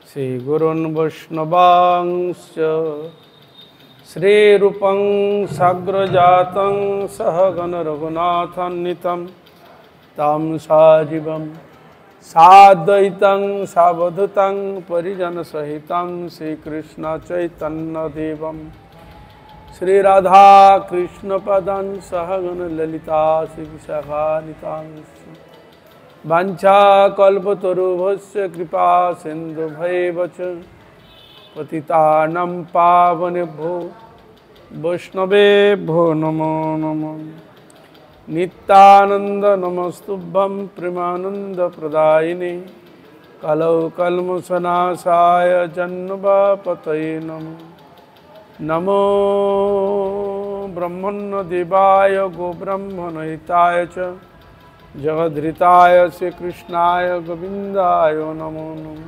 श्रीगुरुन् वैष्णवांश्च श्रीरूपं साग्रजातं सहगण रघुनाथान्वितं तं सजीवं साद्वैतं सावधूतं परिजनसहितं श्रीकृष्ण चैतन्यदेवं श्रीराधा कृष्णपदं सहगण ललिता श्रीविशाखान्वितांश्च वाञ्छाकल्पतरुभ्यश्च कृपा सिन्धुभैव च पतितानां पावनेभ्यो वैष्णवेभ्यो नमो नमः। नित्यानन्द नमस्तुभ्यं प्रेमानन्दप्रदायिने कलौ कल्मषनाशाय जन्मपतये नमो नमो ब्रह्मण्यदेवाय गोब्रह्मणहिताय च जगद्धिताय श्रीकृष्णाय गोविन्दाय नमो नमः।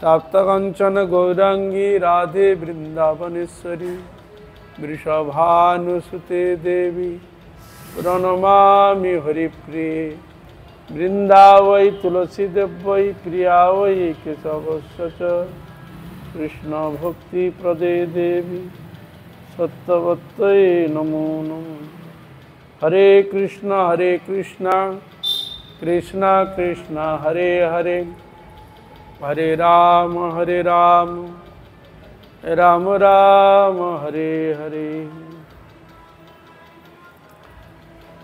तप्तकाञ्चन गौरांगी राधे वृन्दावनेश्वरी वृषभानुसुते देवी प्रणमामि हरिप्रिये। वृन्दावै तुलसीदेवै प्रिया वै केशवस्य च कृष्ण भक्तिप्रदे देवी सत्यवत्यै नमो नमः। हरे कृष्ण कृष्ण कृष्ण हरे हरे हरे राम राम राम हरे हरे।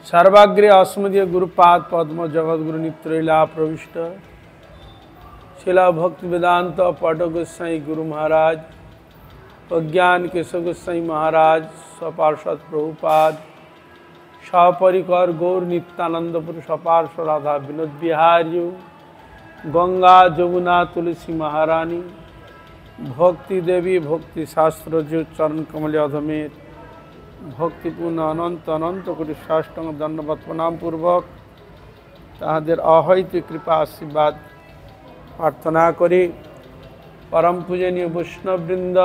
सर्वाग्रे अस्मदीय गुरुपाद पद्म जगद्गुरु नित्रैला प्रविष्ट शिला भक्ति वेदांत पट गोसाई गुरु महाराज प्रज्ञान केशव गोसाई महाराज सपार्षद प्रभुपाद सपरिकर गौर नित्यानंदपुर सपार्षद राधा विनोद बिहारी गंगा जमुना तुलसी महारानी भक्ति देवी भक्ति शास्त्र जो चरण कमल अधमेर भक्तिपूर्ण अनंत अनंत कोटि साष्टांग दंडवत प्रणाम पूर्वक ताहादेर अहैत कृपा आशीर्वाद प्रार्थना करी परम पूजनीय वैष्णववृंद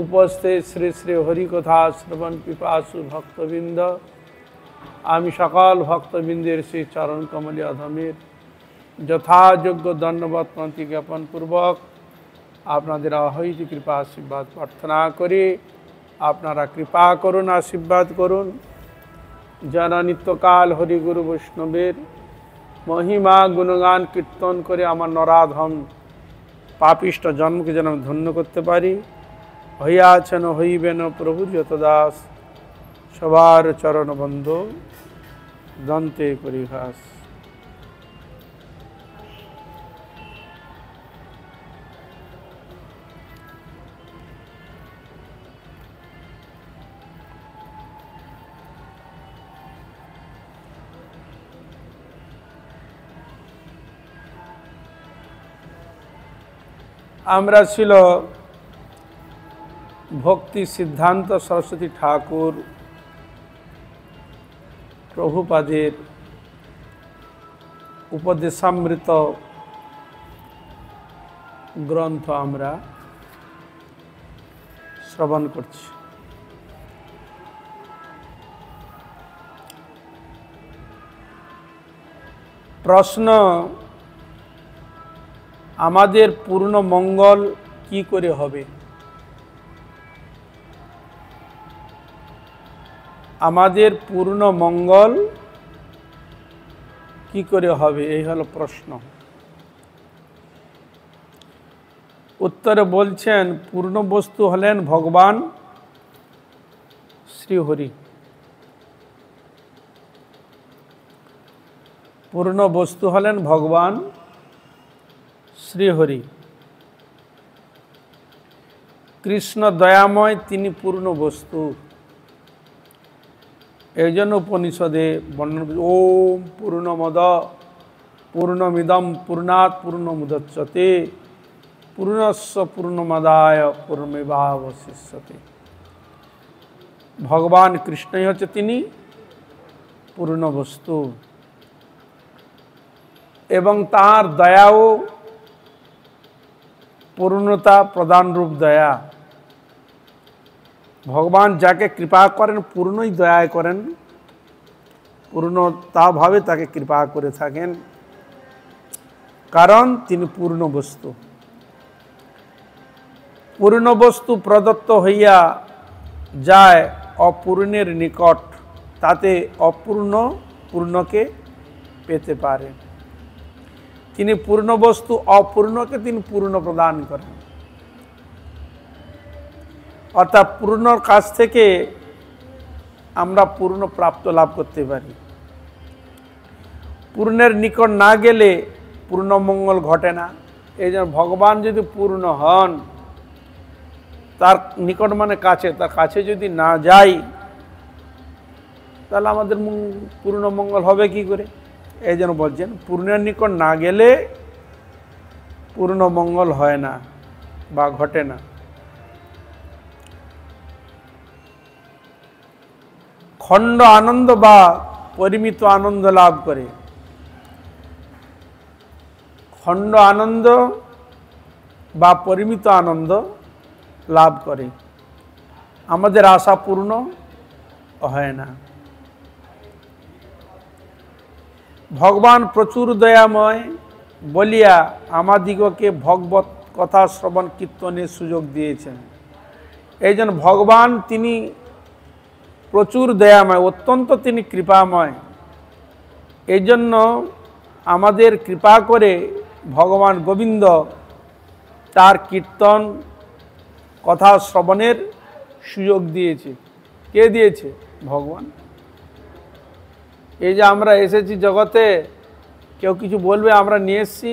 उपस्थित श्री श्री हरिकथा श्रवण पिपासु भक्तवृंद आमी सकल भक्तवृंदेर श्री चरण कमल अधमेर যথাযোগ্য দণ্ডবত প্রণতি জ্ঞাপন পূর্বক আপনাদের অহৈত কৃপা আশীর্বাদ প্রার্থনা করি আপনারা কৃপা করুন আশীর্বাদ করুন যারা নিত্যকাল হরিগুরু বৈষ্ণবের মহিমা গুণগান কীর্তন করে আমার নরাধম পাপিষ্ট জন্মকে যেন ধন্য করতে পারি। হইয়াছেন হইবেন প্রভুর যত দাস সবার চরণ বন্ধু দন্তে পরিহাস। আমরা ছিল ভক্তি সিদ্ধান্ত সরস্বতী ঠাকুর প্রভুপাদের উপদেশামৃত গ্রন্থ আমরা শ্রবণ করছি। প্রশ্ন আমাদের পূর্ণ মঙ্গল কি করে হবে? আমাদের পূর্ণ মঙ্গল কি করে হবে এই হলো প্রশ্ন। উত্তরে বলছেন পূর্ণ বস্তু হলেন ভগবান শ্রীহরি। পূর্ণ বস্তু হলেন ভগবান শ্রীহরি। কৃষ্ণ দয়াময়, তিনি পূর্ণ বস্তু। এই জন্য উপনিষদে বর্ণনা ওম পূর্ণমদ পূর্ণমিদম পূর্ণাৎ পূর্ণমুদচ্যতে পূর্ণস্য পূর্ণমাদায় পূর্ণমেবাবশিষ্যতে। ভগবান কৃষ্ণই হচ্ছে তিনি পূর্ণ বস্তু এবং তাঁর দয়াও পূর্ণতা প্রদান রূপ দয়া। ভগবান যাকে কৃপা করেন পূর্ণই দয়া করেন, পূর্ণতা ভাবে তাকে কৃপা করে থাকেন, কারণ তিনি পূর্ণ বস্তু। পূর্ণ বস্তু প্রদত্ত হইয়া যায় অপূর্ণের নিকট, তাতে অপূর্ণ পূর্ণকে পেতে পারে। তিনি পূর্ণ বস্তু অপূর্ণকে তিনি পূর্ণ প্রদান করেন, অর্থাৎ পূর্ণর কাছ থেকে আমরা পূর্ণ প্রাপ্ত লাভ করতে পারি। পূর্ণের নিকট না গেলে পূর্ণ মঙ্গল ঘটে না। এই জন্য ভগবান যদি পূর্ণ হন, তার নিকট মানে কাছে, তার কাছে যদি না যাই তাহলে আমাদের পূর্ণ মঙ্গল হবে কি করে? এই জন্য বলছেন পূর্ণের নিকট না গেলে পূর্ণ মঙ্গল হয় না বা ঘটে না। খণ্ড আনন্দ বা পরিমিত আনন্দ লাভ করে। খণ্ড আনন্দ বা পরিমিত আনন্দ লাভ করে, আমাদের আশা পূর্ণ হয় না। ভগবান প্রচুর দয়াময় বলিয়া আমাদিগকে ভগবত কথা শ্রবণ কীর্তনের সুযোগ দিয়েছেন। এই জন্য ভগবান তিনি প্রচুর দয়াময়, অত্যন্ত তিনি কৃপাময়। এই জন্য আমাদের কৃপা করে ভগবান গোবিন্দ তার কীর্তন কথা শ্রবণের সুযোগ দিয়েছে। কে দিয়েছে? ভগবান। এই যে আমরা এসেছি জগতে, কেউ কিছু বলবে আমরা নিয়ে এসছি,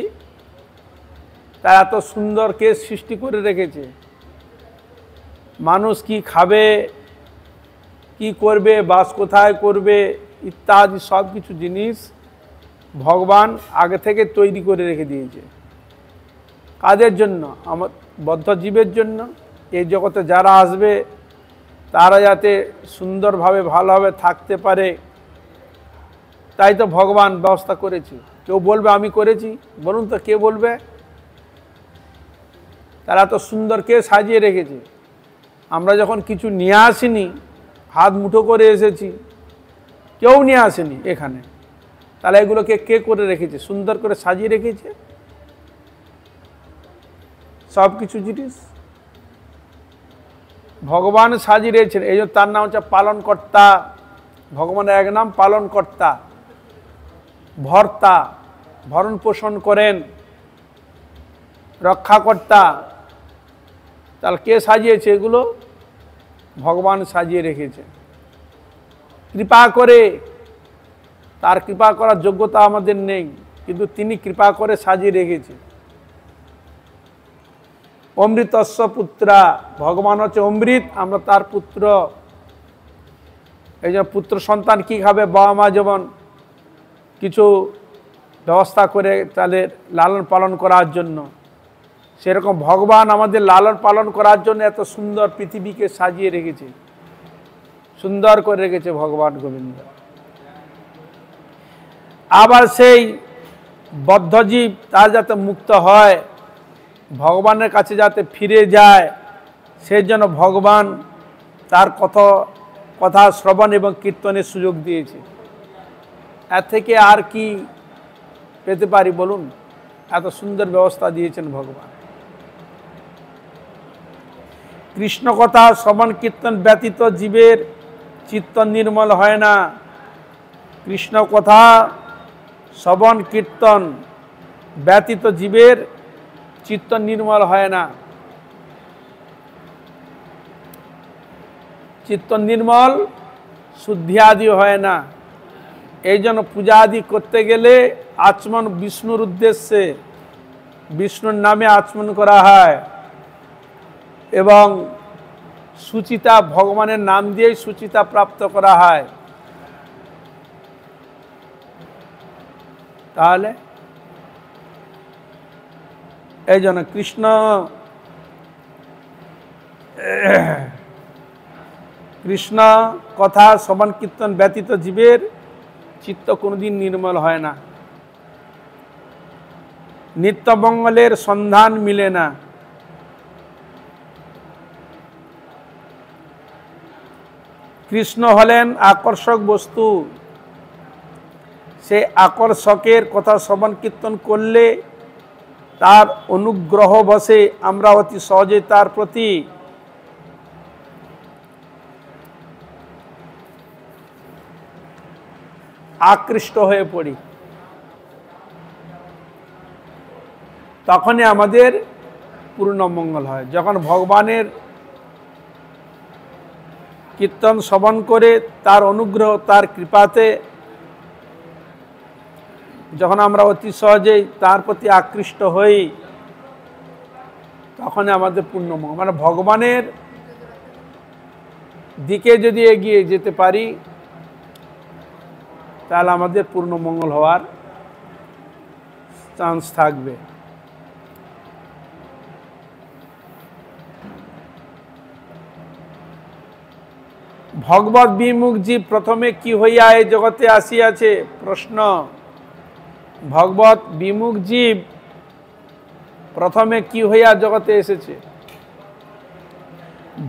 তার এত সুন্দর কে সৃষ্টি করে রেখেছে। মানুষ কি খাবে, কি করবে, বাস কোথায় করবে ইত্যাদি সব কিছু জিনিস ভগবান আগে থেকে তৈরি করে রেখে দিয়েছে। কাদের জন্য? আমার বদ্ধ জীবের জন্য। এই জগতে যারা আসবে তারা যাতে সুন্দরভাবে ভালোভাবে থাকতে পারে, তাই তো ভগবান ব্যবস্থা করেছে। কেউ বলবে আমি করেছি? বলুন তো কে বলবে? তারা তো সুন্দর কে সাজিয়ে রেখেছে। আমরা যখন কিছু নিয়ে আসিনি, হাত মুঠো করে এসেছি, কেউ নিয়ে আসেনি এখানে, তাহলে এগুলোকে কে করে রেখেছে? সুন্দর করে সাজিয়ে রেখেছে সব কিছু জিনিস ভগবান সাজিয়ে রেখেছেন। এই জন্য তার নাম হচ্ছে পালনকর্তা। ভগবানের এক নাম পালনকর্তা, ভর্তা, ভরণ পোষণ করেন, রক্ষাকর্তা। তাহলে কে সাজিয়েছে এগুলো? ভগবান সাজিয়ে রেখেছে কৃপা করে। তার কৃপা করার যোগ্যতা আমাদের নেই, কিন্তু তিনি কৃপা করে সাজিয়ে রেখেছে। অমৃতস্য পুত্রা, ভগবান হচ্ছে অমৃত, আমরা তার পুত্র। এই জন্য পুত্র সন্তান কী খাবে? বাবা মা যেমন কিছু ব্যবস্থা করে তাদের লালন পালন করার জন্য, সেরকম ভগবান আমাদের লালন পালন করার জন্য এত সুন্দর পৃথিবীকে সাজিয়ে রেখেছে, সুন্দর করে রেখেছে ভগবান গোবিন্দ। আবার সেই বদ্ধজীব তার যাতে মুক্ত হয়, ভগবানের কাছে যাতে ফিরে যায়, সেই জন্য ভগবান তার কথা শ্রবণ এবং কীর্তনের সুযোগ দিয়েছে। এর থেকে আর কি পেতে পারি বলুন? এত সুন্দর ব্যবস্থা দিয়েছেন ভগবান। কৃষ্ণ কথা শ্রবণ কীর্তন ব্যতীত জীবের চিত্ত নির্মল হয় না। কৃষ্ণ কথা শ্রবণ কীর্তন ব্যতীত জীবের চিত্ত নির্মল হয় না। চিত্ত নির্মল শুদ্ধি আদি হয় না। এই জন্য পূজা আদি করতে গেলে আচমন বিষ্ণুর উদ্দেশ্যে, বিষ্ণুর নামে আচমন করা হয়, এবং সুচিতা ভগবানের নাম দিয়েই সুচিতা প্রাপ্ত করা হয়। তাহলে এই জন্য কৃষ্ণ কথা শ্রবণ কীর্তন ব্যতীত জীবের চিত্ত কোনোদিন নির্মল হয় না। নিত্যমঙ্গলের সন্ধান মিলে না। কৃষ্ণ হলেন আকর্ষক বস্তু। সে আকর্ষকের কথা শ্রবণ কীর্তন করলে তার অনুগ্রহ বসে আমরা অতি সহজে তার প্রতি আকৃষ্ট হয়ে পড়ি, তখনই আমাদের পূর্ণ মঙ্গল হয়। যখন ভগবানের কীর্তন শ্রবণ করে তার অনুগ্রহ তার কৃপাতে যখন আমরা অতি সহজেই তার প্রতি আকৃষ্ট হই, তখন আমাদের পূর্ণ মঙ্গল, মানে ভগবানের দিকে যদি এগিয়ে যেতে পারি তাহলে আমাদের পূর্ণ মঙ্গল হওয়ার চান্স থাকবে। ভগবত বিমুখ জীব প্রথমে কি হইয়া এই জগতে আসিয়াছে? প্রশ্ন। ভগবত বিমুখ জীব প্রথমে কি হইয়া জগতে এসেছে?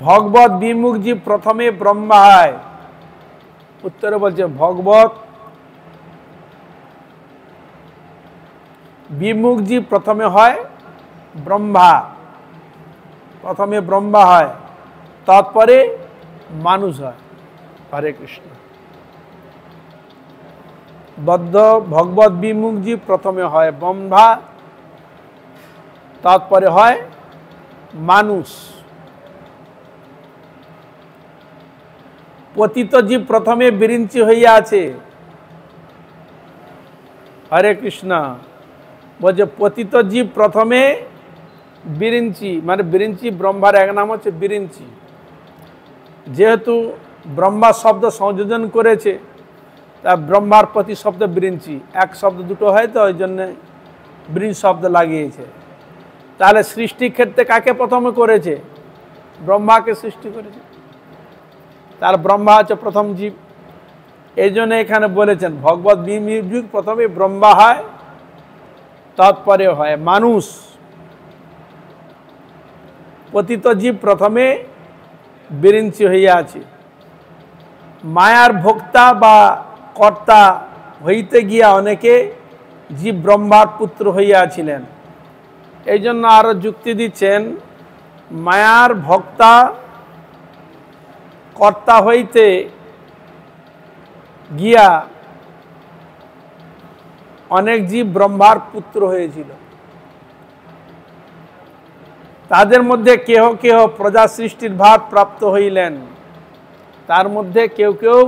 ভগবত বিমুখ জীব প্রথমে ব্রহ্মা হয়। উত্তরে বলছে ভগবত বিমুখ জীব প্রথমে হয় ব্রহ্মা, প্রথমে ব্রহ্মা হয়, তারপরে মানুষ হয়। হরে কৃষ্ণ। বদ্ধ ভগবত বিমুখ জীব প্রথমে হয় ব্রহ্মা, তারপরে হয় মানুষ। পতিত জীব প্রথমে বিরিঞ্চি হইয়া আছে। হরে কৃষ্ণ। বলছে পতিত জীব প্রথমে বিরিঞ্চি, মানে বিরিঞ্চি ব্রহ্মার এক নাম হচ্ছে বিরিঞ্চি। যেহেতু ব্রহ্মা শব্দ সংযোজন করেছে, তা ব্রহ্মার প্রতি শব্দ বিরিঞ্চি, এক শব্দ দুটো হয় তো ওই জন্যে বিরিঞ্চ শব্দ লাগিয়েছে। তাহলে সৃষ্টির ক্ষেত্রে কাকে প্রথমে করেছে? ব্রহ্মাকে সৃষ্টি করেছে। তার ব্রহ্মা হচ্ছে প্রথম জীব। এই জন্য এখানে বলেছেন ভগবত বিমুখ জীব প্রথমে ব্রহ্মা হয়, তারপরে হয় মানুষ। পতিত জীব প্রথমে বিরিঞ্চি হইয়া আছে। মায়ার ভোক্তা বা কর্তা হইতে গিয়া অনেকে জীব ব্রহ্মার পুত্র হইয়াছিলেন। এই জন্য আরো যুক্তি দিচ্ছেন, মায়ার ভোক্তা কর্তা হইতে গিয়া অনেক জীব ব্রহ্মার পুত্র হয়েছিল। তাদের মধ্যে কেহ কেহ প্রজা সৃষ্টির ভার প্রাপ্ত হইলেন। তার মধ্যে কেউ কেউ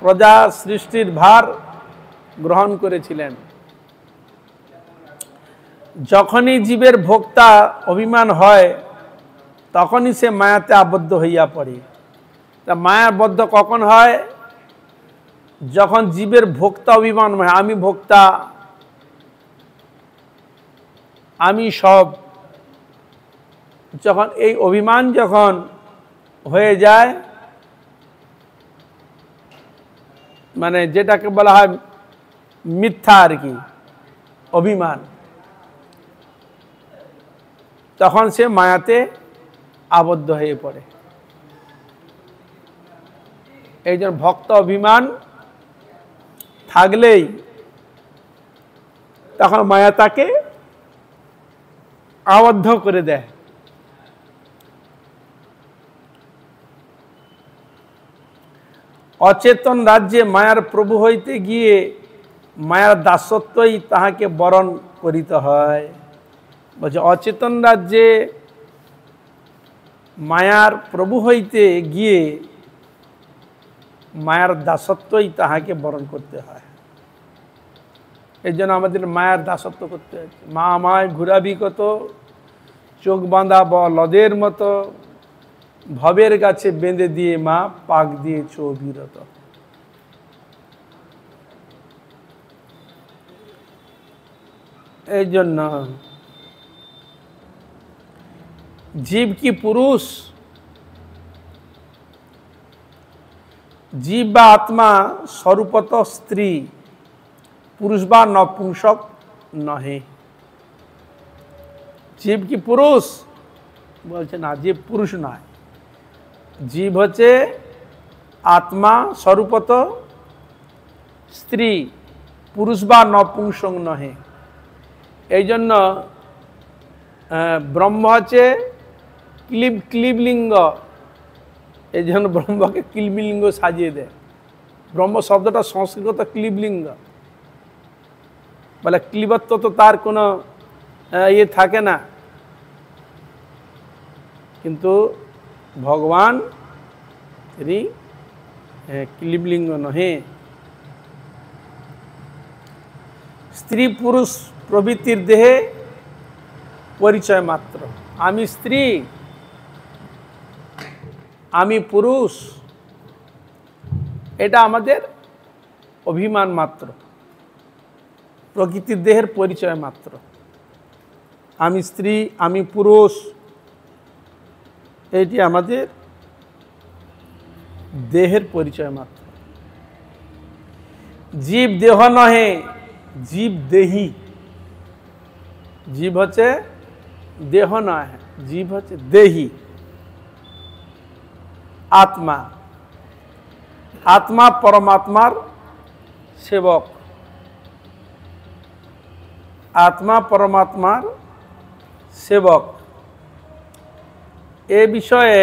প্রজা সৃষ্টির ভার গ্রহণ করেছিলেন। যখনই জীবের ভোক্তা অভিমান হয়, তখনই সে মায়াতে আবদ্ধ হইয়া পড়ে। তা মায়াবদ্ধ কখন হয়? যখন জীবের ভোক্তা অভিমান হয়, আমি ভোক্তা, আমি সব। যখন এই অভিমান যখন হয়ে যায়, মানে যেটাকে বলা হয় মিথ্যা আর কি, অভিমান, তখন সে মায়াতে আবদ্ধ হয়ে পড়ে। এই জন্য ভক্ত অভিমান থাকলেই তখন মায়া তাকে আবদ্ধ করে দেয়। অচেতন রাজ্যে মায়ার প্রভু হইতে গিয়ে মায়ার দাসত্বই তাহাকে বরণ করিতে হয়। বলছে অচেতন রাজ্যে মায়ার প্রভু হইতে গিয়ে মায়ার দাসত্বই তাহাকে বরণ করতে হয়। এই জন্য আমাদের মায়ার দাসত্ব করতে হচ্ছে। মা আমায় ঘুরাবি কত, চোখ বাঁধা বলদের মতো, ভবের গাছে বেঁধে দিয়ে মা পাক দিয়েছ অবিরত। এই জন্য জীব কি পুরুষ? জীব বা আত্মা স্বরূপত স্ত্রী, পুরুষ বা নপুংসক নহে। জীব কি পুরুষ? বলছে না, জীব পুরুষ নয়। জীব হচ্ছে আত্মা, স্বরূপত স্ত্রী, পুরুষ বা নপুংসক নহে। এই জন্য ব্রহ্ম হচ্ছে ক্লীবলিঙ্গ, এই জন্য ব্রহ্মকে ক্লীবলিঙ্গ সাজিয়ে দেয়। ব্রহ্ম শব্দটা সংস্কৃত ক্লীবলিঙ্গ, বলে ক্লীবত্ব তো তার কোনো ইয়ে থাকে না, কিন্তু ভগবান তিনি ক্লীবলিঙ্গ নহে। স্ত্রী পুরুষ প্রভৃতির দেহে পরিচয় মাত্র। আমি স্ত্রী, আমি পুরুষ, এটা আমাদের অভিমান মাত্র, প্রকৃতির দেহের পরিচয় মাত্র। আমি স্ত্রী, আমি পুরুষ, এটি আমাদের দেহের পরিচয় মাত্র। জীব দেহ নহে, জীব দেহি। জীব হচ্ছে দেহ নয়, জীব হচ্ছে দেহি। আত্মা, আত্মা পরমাত্মার সেবক, আত্মা পরমাত্মার সেবক। এ বিষয়ে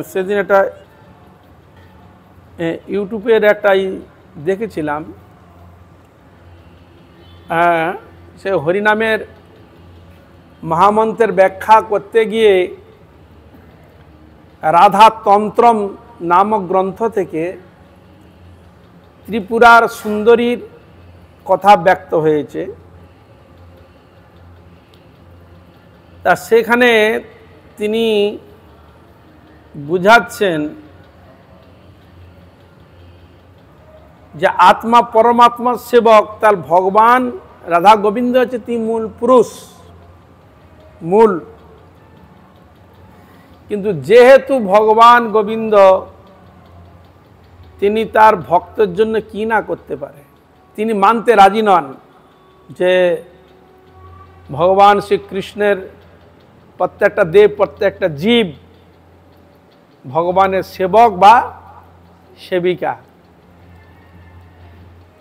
সেদিন একটা ইউটিউবের একটা দেখেছিলাম, সে হরিনামের মহামন্ত্রের ব্যাখ্যা করতে গিয়ে রাধা তন্ত্রম নামক গ্রন্থ থেকে ত্রিপুরার সুন্দরীর কথা ব্যক্ত হয়েছে। তা সেখানে তিনি বুঝাচ্ছেন যে আত্মা পরমাত্মার সেবক, তার ভগবান রাধা গোবিন্দ হচ্ছে তিনি মূল পুরুষ, মূল। কিন্তু যেহেতু ভগবান গোবিন্দ তিনি তার ভক্তের জন্য কি না করতে পারে, তিনি মানতে রাজি নন যে ভগবান শ্রীকৃষ্ণের প্রত্যেকটা দেব, প্রত্যেকটা জীব ভগবানের সেবক বা সেবিকা।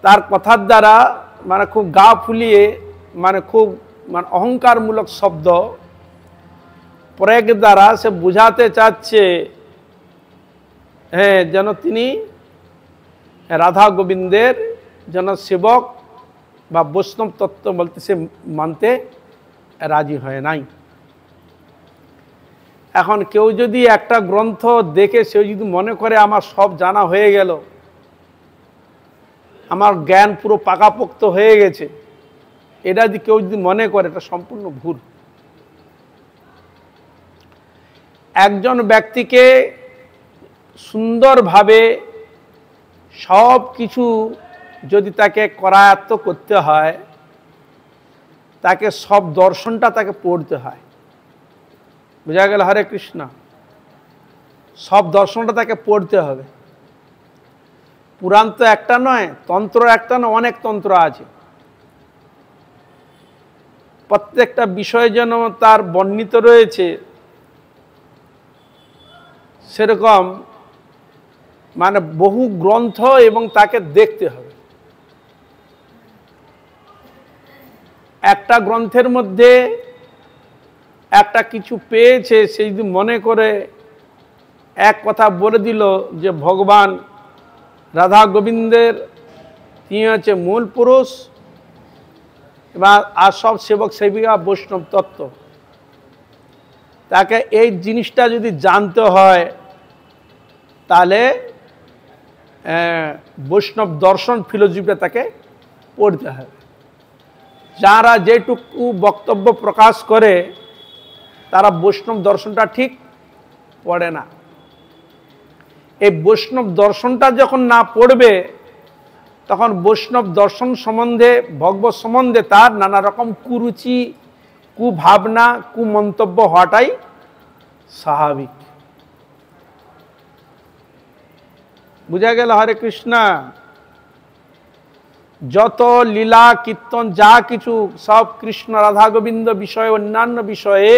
তার কথার দ্বারা মানে খুব গা ফুলিয়ে, মানে খুব অহংকারমূলক শব্দ প্রয়োগের দ্বারা সে বুঝাতে চাচ্ছে যেন তিনি রাধা গোবিন্দের যেন সেবক বা বৈষ্ণব তত্ত্ব বলতে সে মানতে রাজি হয় নাই। এখন কেউ যদি একটা গ্রন্থ দেখে সে যদি মনে করে আমার সব জানা হয়ে গেল, আমার জ্ঞান পুরো পাকাপোক্ত হয়ে গেছে, এটা যদি কেউ যদি মনে করে, এটা সম্পূর্ণ ভুল। একজন ব্যক্তিকে সুন্দরভাবে সব কিছু যদি তাকে করায়ত্ত করতে হয়, তাকে সব দর্শনটা তাকে পড়তে হয়। বোঝা গেল? হরে কৃষ্ণ। সব দর্শনটা তাকে পড়তে হবে। পুরাণ তো একটা নয়, তন্ত্র একটা নয়, অনেক তন্ত্র আছে। প্রত্যেকটা বিষয় যেন তার বর্ণিত রয়েছে, সেরকম মানে বহু গ্রন্থ এবং তাকে দেখতে হবে। একটা গ্রন্থের মধ্যে একটা কিছু পেয়েছে, সে যদি মনে করে এক কথা বলে দিল যে ভগবান রাধা গোবিন্দের তিনি হচ্ছে মূল পুরুষ এবং আর সব সেবক সেবিকা বৈষ্ণব তত্ত্ব, তাকে এই জিনিসটা যদি জানতে হয় তাহলে বৈষ্ণব দর্শন ফিলোসফিটা তাকে পড়তে হবে। যারা যেটুকু বক্তব্য প্রকাশ করে তারা বৈষ্ণব দর্শনটা ঠিক পড়ে না। এই বৈষ্ণব দর্শনটা যখন না পড়বে, তখন বৈষ্ণব দর্শন সম্বন্ধে, ভগবত সম্বন্ধে তার নানা রকম কুরুচি, কুভাবনা, কুমন্তব্য হওয়াটাই স্বাভাবিক। বুঝা গেল? হরে কৃষ্ণ। যত লীলা কীর্তন যা কিছু সব কৃষ্ণ রাধা গোবিন্দ বিষয়ে, অন্যান্য বিষয়ে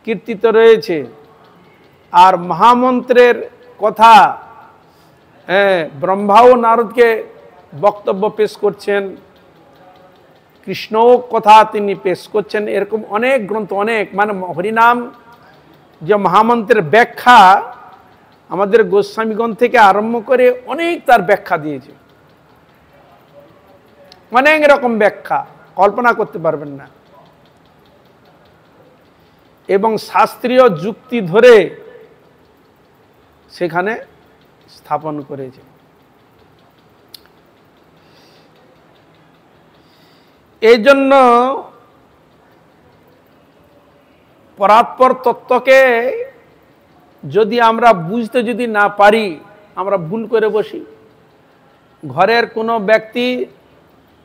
কীর্তিত রয়েছে। আর মহামন্ত্রের কথা ব্রহ্মা ও নারদকে বক্তব্য পেশ করছেন, কৃষ্ণ কথা তিনি পেশ করছেন। এরকম অনেক গ্রন্থ, অনেক মানে হরিনাম যে মহামন্ত্রের ব্যাখ্যা আমাদের গোস্বামীগণ থেকে আরম্ভ করে অনেক তার ব্যাখ্যা দিয়েছে, অনেক রকম ব্যাখ্যা কল্পনা করতে পারবেন না, এবং শাস্ত্রীয় যুক্তি ধরে সেখানে স্থাপন করেছে। এই জন্য পরাৎপর তত্ত্বকে যদি আমরা বুঝতে যদি না পারি, আমরা ভুল করে বসি। ঘরের কোনো ব্যক্তি,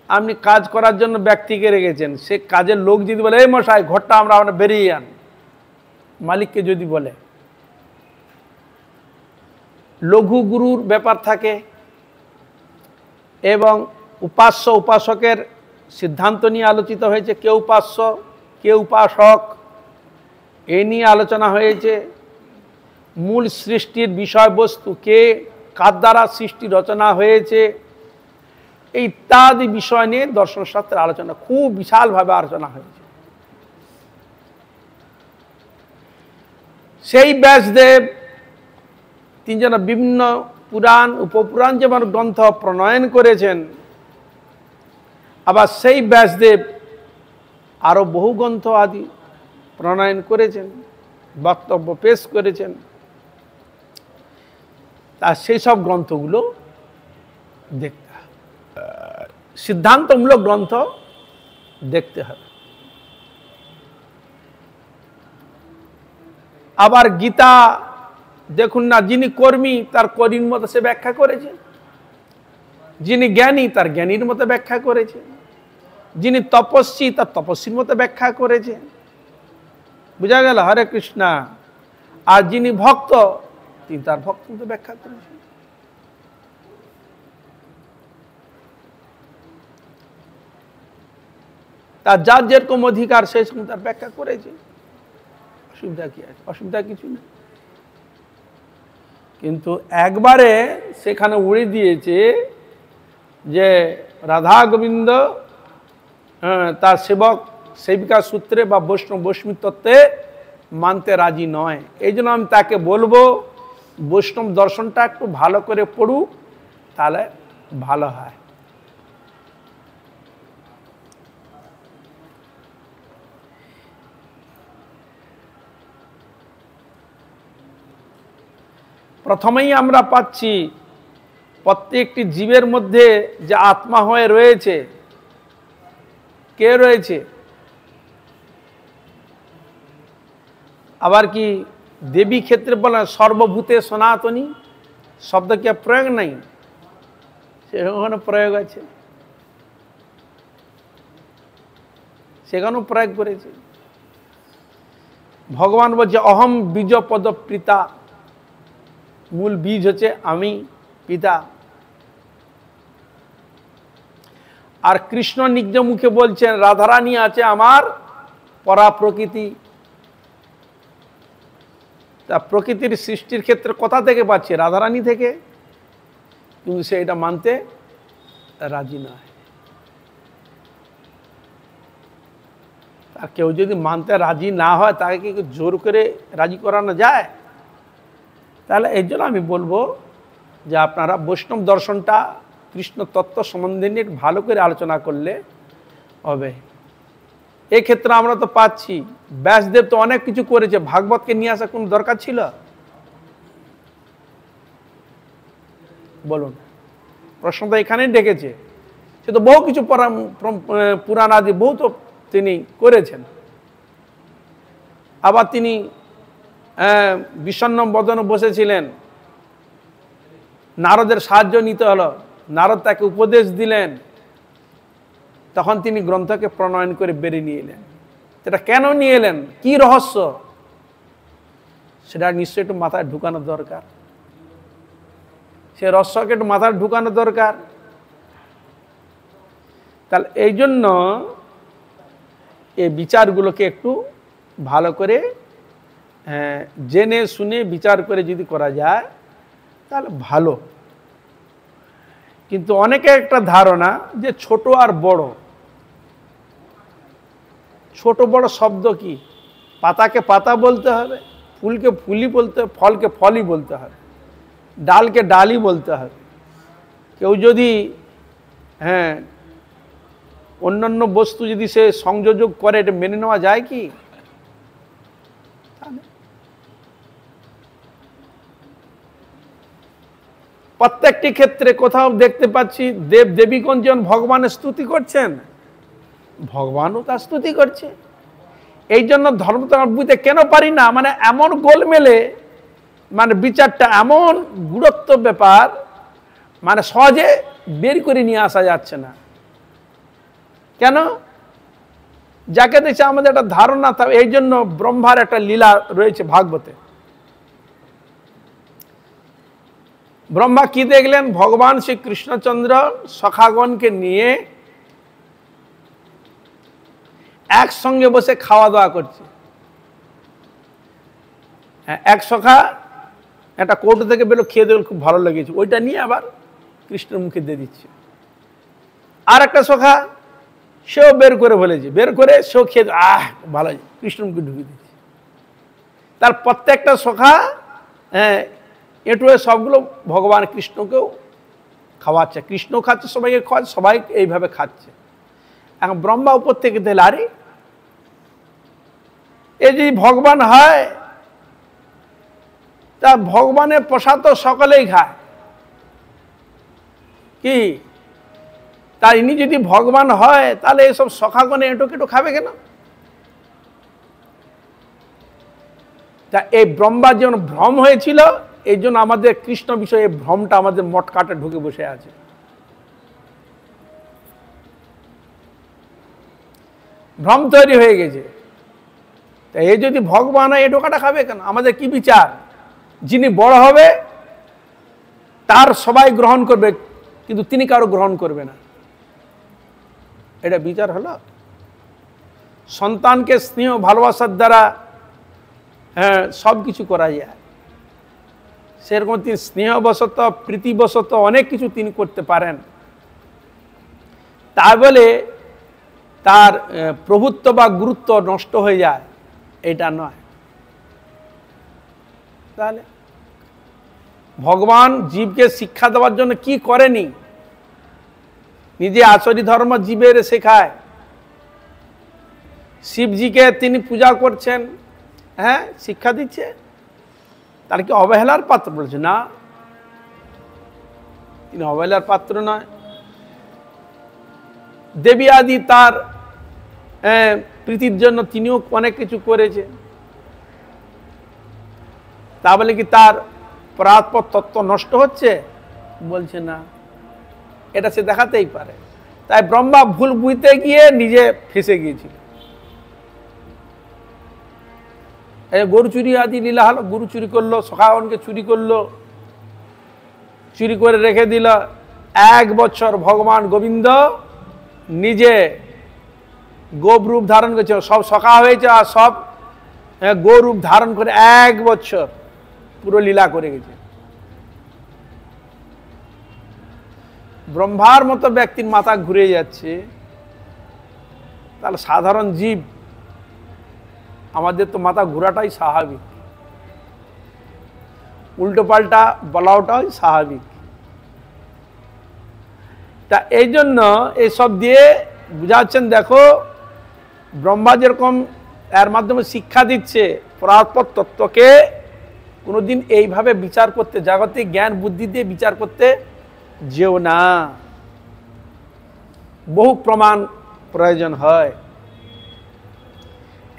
আপনি কাজ করার জন্য ব্যক্তিকে রেখেছেন, সে কাজের লোক যদি বলে এই মশাই ঘরটা আমরা বেরিয়ে আন, মালিককে যদি বলে, লঘু গুরুর ব্যাপার থাকে এবং উপাস্য উপাসকের সিদ্ধান্ত নিয়ে আলোচিত হয়েছে, কে উপাস্য কে উপাসক এ নিয়ে আলোচনা হয়েছে। মূল সৃষ্টির বিষয়বস্তু কে, কার দ্বারা সৃষ্টি রচনা হয়েছে, ইত্যাদি বিষয় নিয়ে দর্শনশাস্ত্রের আলোচনা খুব বিশালভাবে আলোচনা হয়েছে। সেই ব্যাসদেব তিনি যেন বিভিন্ন পুরাণ উপপুরাণ যেমন গ্রন্থ প্রণয়ন করেছেন, আবার সেই ব্যাসদেব আরো বহু গ্রন্থ আদি প্রণয়ন করেছেন, বক্তব্য পেশ করেছেন। তার সেই সব গ্রন্থগুলো দেখতে হবে, সিদ্ধান্তমূলক গ্রন্থ দেখতে হবে। আবার গীতা দেখুন না, যিনি কর্মী তার কর্মীর মতো সে ব্যাখ্যা করেছে, যিনি জ্ঞানী তার জ্ঞানীর মতো ব্যাখ্যা করেছে, যিনি তপস্বী তার তপস্বীর মতো ব্যাখ্যা করেছে। বুঝা গেল? হরে কৃষ্ণা। আর যিনি ভক্ত তিনি তার ভক্ত মতো ব্যাখ্যা করেছেন। তার যার যেরকম অধিকার সেই সময় তার ব্যাখ্যা করেছে। অসুবিধা কি আছে? অসুবিধা কিছু না। কিন্তু একবারে সেখানে উড়ে দিয়েছে যে রাধা গোবিন্দ তার সেবক সেবিকা সূত্রে বা বৈষ্ণব বৈষ্ণব তত্ত্বে মানতে রাজি নয়। এই জন্য আমি তাকে বলবো বৈষ্ণব দর্শনটা একটু ভালো করে পড়ুক, তাহলে ভালো হয়। প্রথমেই আমরা পাচ্ছি প্রত্যেকটি জীবের মধ্যে যে আত্মা হয়ে রয়েছে, কে রয়েছে? আবার কি দেবী ক্ষেত্রে বলে সর্বভূতে সনাতনী শব্দ কি প্রয়োগ নাই? সেখানে প্রয়োগ আছে, সেখানেও প্রয়োগ করেছে। ভগবান বলছে অহম বীজ পদ পিতা, মূল বীজ হচ্ছে আমি, পিতা। আর কৃষ্ণ নিজ মুখে বলছেন রাধারানী আছে আমার পরা প্রকৃতি। তা প্রকৃতির সৃষ্টির ক্ষেত্রে কোথা থেকে পাচ্ছে? রাধারানী থেকে। কিন্তু সে এটা মানতে রাজি নয়। আর কেউ যদি মানতে রাজি না হয় তাকে কি জোর করে রাজি করানো যায়? তাহলে এই জন্য আমি বলবো যে আপনারা বৈষ্ণব দর্শনটা কৃষ্ণ তত্ত্ব সম্বন্ধে নিয়ে ভালো করে আলোচনা করলে হবে। এক্ষেত্রে আমরা তো পাচ্ছি ব্যাসদেব তো অনেক কিছু করেছে, ভাগবতকে নিয়ে আসা কোনো দরকার ছিল? বলুন, প্রশ্নটা এখানেই ডেকেছে। সে তো বহু কিছু পুরাণ আদি বহু তো তিনি করেছেন। আবার তিনি বিষণ্ণ বদনে বসেছিলেন, নারদের সাহায্য নিতে হলো, নারদ তাকে উপদেশ দিলেন, তখন তিনি গ্রন্থকে প্রণয়ন করে বেরিয়ে নিয়ে এলেন। সেটা কেন নিয়ে এলেন, কি রহস্য, সেটা নিশ্চয়ই একটু মাথায় ঢুকানো দরকার। সে রহস্যকে একটু মাথায় ঢুকানো দরকার। তাহলে এই জন্য এই বিচারগুলোকে একটু ভালো করে জেনে শুনে বিচার করে যদি করা যায় তাহলে ভালো। কিন্তু অনেকের একটা ধারণা যে ছোট আর বড় ছোট বড় শব্দ কি? পাতাকে পাতা বলতে হবে, ফুলকে ফুলই বলতে, ফলকে ফলই বলতে হবে, ডালকে ডালই বলতে হবে। কেউ যদি অন্যান্য বস্তু যদি সে সংযোজক করে, এটা মেনে নেওয়া যায় কি? প্রত্যেকটি ক্ষেত্রে কোথাও দেখতে পাচ্ছি দেব দেবীগণ যেমন ভগবানের স্তুতি করছেন, ভগবানও তার স্তুতি করছে। এই জন্য ধর্মতত্ত্ব বুঝতে কেন পারি না, মানে এমন গোলমেলে, মানে বিচারটা এমন গুরুত্ব ব্যাপার, মানে সহজে বের করে নিয়ে আসা যাচ্ছে না। কেন? যাকে দেখছে আমাদের একটা ধারণা থাকে। এই জন্য ব্রহ্মার একটা লীলা রয়েছে ভাগবতে। ব্রহ্মা কি দেখলেন? ভগবান শ্রী কৃষ্ণচন্দ্র সখাগণকে নিয়ে একসঙ্গে বসে খাওয়া দাওয়া করছে। এক সখা একটা কৌটো থেকে বেরো, খেয়ে দেখলে খুব ভালো লেগেছে, ওইটা নিয়ে আবার কৃষ্ণের মুখে দিয়ে দিচ্ছে। আর একটা সখা সেও বের করে বলেছে, বের করে সেও খেয়ে ভালো, কৃষ্ণের মুখে ঢুকিয়ে দিচ্ছে। তার প্রত্যেকটা সখা এটু সবগুলো ভগবান কৃষ্ণকেও খাওয়াচ্ছে, কৃষ্ণ খাচ্ছে, সবাইকে খাওয়াচ্ছে, সবাই এইভাবে খাচ্ছে। এখন ব্রহ্মা উপর থেকে দিলে, আরে এ যদি ভগবান হয়, তা ভগবানের প্রসাদ তো সকলেই খায়, কি তার ইনি যদি ভগবান হয়, তাহলে এসব সখাগণে এঁটো কেটো খাবে কেন? তা এই ব্রহ্মার যেমন ভ্রম হয়েছিল, এই জন্য আমাদের কৃষ্ণ বিষয়ে ভ্রমটা আমাদের মটকাটে ঢুকে বসে আছে। ভ্রম তৈরি হয়ে গেছে। তা এই যদি ভগবান হয়, এ ঢোকাটা খাবে কেন? আমাদের কি বিচার? যিনি বড় হবে তার সবাই গ্রহণ করবে, কিন্তু তিনি কারো গ্রহণ করবে না, এটা বিচার হলো? সন্তানকে স্নেহ ভালোবাসার দ্বারা সব কিছু করা যায়, সেরকম তিনি স্নেহবশত প্রীতিবশত অনেক কিছু তিনি করতে পারেন। তা বলে তার প্রভুত্ব বা গুরুত্ব নষ্ট হয়ে যায়, এটা নয়। তাহলে ভগবান জীবকে শিক্ষা দেওয়ার জন্য কি করেনি? নিজে আচরি ধর্ম জীবের শেখায়। শিবজিকে তিনি পূজা করছেন, শিক্ষা দিচ্ছে, তার কি অবহেলার পাত্র বলছে? না, তিনি অবহেলার পাত্র নয়। দেবী আদি তার প্রীতির জন্য তিনিও অনেক কিছু করেছে, তা বলে কি তার পরাৎপর তত্ত্ব নষ্ট হচ্ছে? বলছে না, এটা সে দেখাতেই পারে। তাই ব্রহ্মা ভুল বুঝতে গিয়ে নিজে ফেসে গিয়েছিল। গরু চুরি আদি লীলা হলো, গরু চুরি করলো, সখাগণকে চুরি করলো, চুরি করে রেখে দিল। 1 বছর ভগবান গোবিন্দ নিজে গোপ রূপ ধারণ করেছে, সব সখা হয়েছে, আর সব গো রূপ ধারণ করে 1 বছর পুরো লীলা করে গেছে। ব্রহ্মার মতো ব্যক্তির মাথা ঘুরে যাচ্ছে, তাহলে সাধারণ জীব আমাদের তো মাথা ঘোরাটাই স্বাভাবিক, উল্টো পাল্টা বলাটাই স্বাভাবিক। তা এই জন্য এইসব দিয়ে বুঝাচ্ছেন, দেখো ব্রহ্মা যেরকম এর মাধ্যমে শিক্ষা দিচ্ছে, পরাৎপর তত্ত্বকে কোনোদিন এইভাবে বিচার করতে, জাগতিক জ্ঞান বুদ্ধি দিয়ে বিচার করতে যেও না, বহু প্রমাণ প্রয়োজন হয়।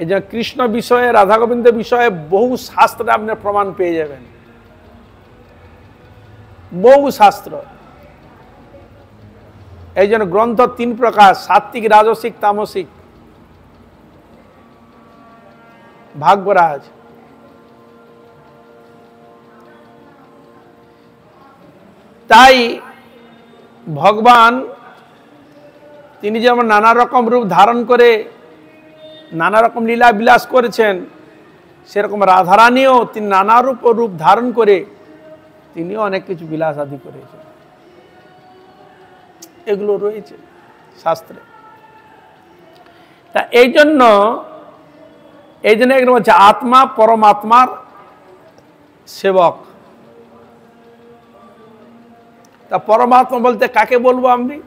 এই যে কৃষ্ণ বিষয়ে, রাধা গোবিন্দ বিষয়ে বহু শাস্ত্রে আপনার প্রমাণ পেয়ে যাবেন, বহু শাস্ত্র। এই জন্য গ্রন্থ 3 প্রকার, সাত্বিক, রাজসিক, তামসিক। ভাগ্যরাজ তাই ভগবান তিনি যেমন নানা রকম রূপ ধারণ করে নানা রকম লীলা বিলাস করেছেন, সেরকম রাধারানীও তিনি নানা রূপ ধারণ করে তিনিও অনেক কিছু বিলাস আদি করেছেন। এগুলো রয়েছে শাস্ত্রে। তা এই জন্য এখানে বলছে আত্মা পরমাত্মার সেবক। তা পরমাত্মা বলতে কাকে বলবো? আমি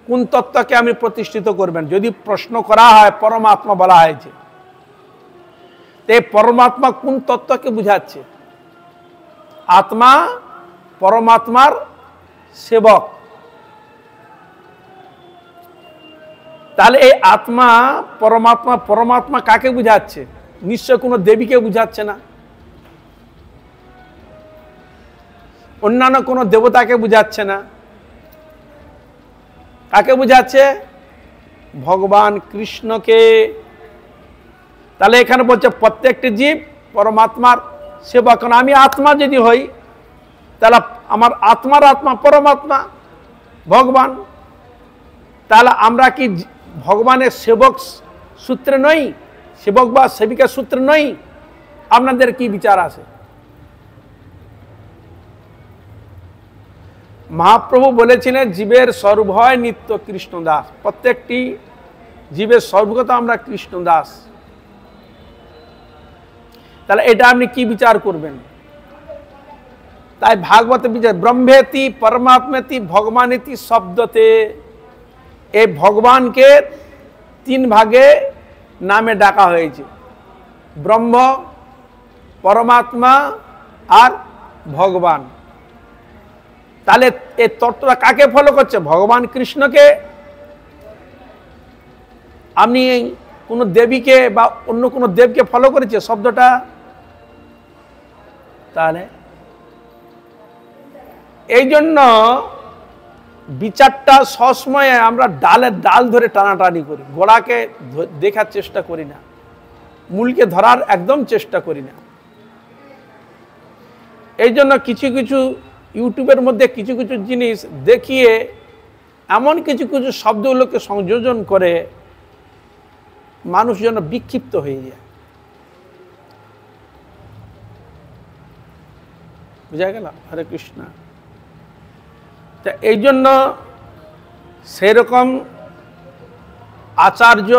কোন তত্ত্বকে আমি প্রতিষ্ঠিত করবেন? যদি প্রশ্ন করা হয় পরমাত্মা বলা হয়েছে, এই পরমাত্মা কোন তত্ত্বকে বুঝাচ্ছে? আত্মা পরমাত্মার সেবক। তাহলে এই আত্মা পরমাত্মা কাকে বুঝাচ্ছে? নিশ্চয় কোনো দেবীকে বুঝাচ্ছে না, অন্যান্য কোনো দেবতাকে বুঝাচ্ছে না। কাকে বুঝাচ্ছে? ভগবান কৃষ্ণকে। তাহলে এখানে বলছে প্রত্যেকটি জীব পরমাত্মার সেবক। কারণ আমি আত্মা যদি হই, তাহলে আমার আত্মার আত্মা পরমাত্মা ভগবান। তাহলে আমরা কি ভগবানের সেবক সূত্রে নই? সেবক বা সেবিকা সূত্রে নই? আপনাদের কি বিচার আছে? মহাপ্রভু বলেছিলেন জীবের স্বরূপ হয় নিত্য কৃষ্ণদাস। প্রত্যেকটি জীবের স্বরূপগত আমরা কৃষ্ণদাস। তাহলে এটা আপনি কি বিচার করবেন? তাই ভাগবত বিচার ব্রহ্মেতি পরমাত্মেতি ভগবানেতি শব্দতে, এই ভগবানকে তিন ভাগে নামে ডাকা হয়েছে, ব্রহ্ম, পরমাত্মা আর ভগবান। তাহলে এই তত্ত্বটা কাকে ফলো করছে? ভগবান কৃষ্ণকে। আপনি কোন দেবীকে বা অন্য কোন দেবকে ফলো করেছে শব্দটা? তাহলে এই জন্য বিচারটা সবসময় আমরা ডালের ডাল ধরে টানাটানি করি, গোড়াকে দেখার চেষ্টা করি না, মূলকে ধরার একদম চেষ্টা করি না। এই জন্য কিছু কিছু ইউটিউবের মধ্যে কিছু কিছু জিনিস দেখিয়ে এমন কিছু কিছু শব্দগুলোকে সংযোজন করে মানুষ যেন বিক্ষিপ্ত হয়ে যায়। বুঝা গেল? হরে কৃষ্ণ। তা এই জন্য সেরকম আচার্য,